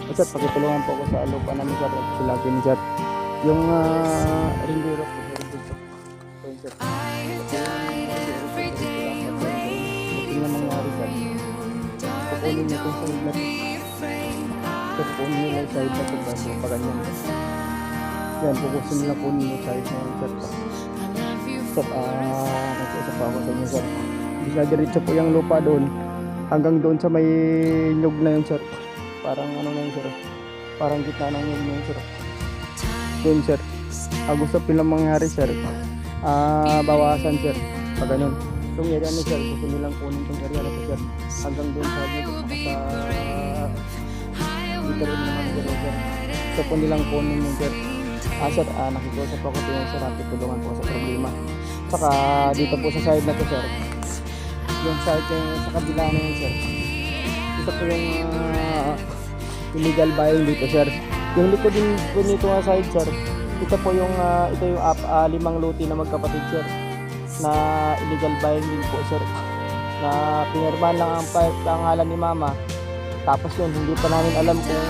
Sir, pakitulungan po ako sa lupa namin sir. Sila ni sir. Yung rindero po sir. Dito. So, sir. Yung mangyari sir. Kukunin niyo kung saan na. Sir, kukunin niyo lang side na sir. Bago pa ganyan. Yan, pukusin nila kunin niyo side na yun sir. Sir, nag-usap pa ako sa inyo sir. Bisa diretso po yung lupa doon. Hanggang doon sa may nyug na yun sir. Parang ano na yun sir. Parang gitna ng nyug na yun sir. Doon sir. Gusto pilang mangyari sir. Bawasan sir. Pag ganun. Itong area na sir. Gusto nilang kunin itong area na to sir. Hanggang doon sa nyug. Dito rin naman sir. Gusto po nilang kunin yun sir. Sir, nakikiusap ako sa sir. Tulungan po sa problema. Saka dito po sa side na to sir. Yung side yung sa kabila na yun sir. Ito po yung illegal buying dito sir. Yung likod din po nito nga side sir. Ito po yung ito yung 5 luti na magkapatid sir. Na illegal buying din po sir. Na pinirmahan lang ang pangalan ni mama. Tapos yun hindi pa namin alam kung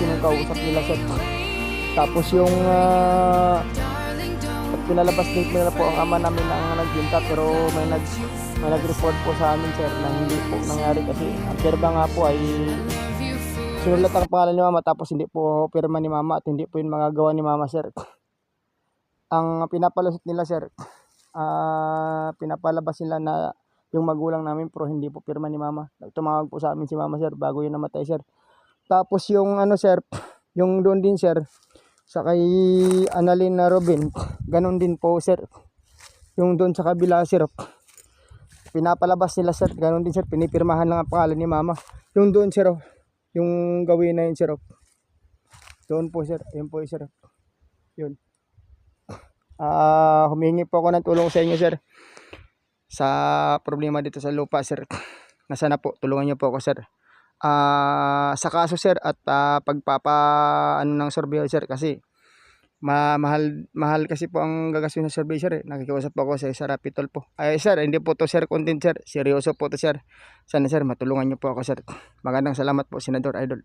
sinong kausap nila sir. Tapos yung pinalabas din nila po ang ama namin ang nagbinta, pero may nag-report po sa amin sir na hindi po nangyari kasi ang pirma nga po ay sinulat ang pangalan ni mama tapos hindi po pirma ni mama at hindi po yung magagawa ni mama sir. Ang pinapalusot nila sir, pinapalabas nila na yung magulang namin pero hindi po pirma ni mama. Tumawag po sa amin si mama sir bago yun namatay sir. Tapos yung ano sir, yung doon din sir sa kay Annalyn na Robin, ganun din po sir. Yung doon sa kabila sir, pinapalabas nila sir, ganun din sir, pinipirmahan lang ang pangalan ni mama. Yung doon sir, yung gawin na yun sir, doon po sir, yun po sir, yun. Humingi po ako ng tulong sa inyo sir, sa problema dito sa lupa sir. Nasana po, tulungan niyo po ako sir. Sa kaso sir at ano ng surveyor sir kasi mahal kasi po ang gagastos ng survey sir. Nakikiusap po ako sa Rapitol po. Ay sir, hindi po to sir content sir, seryoso po to sir. Sana sir matulungan niyo po ako sir. Magandang salamat po Senador Idol.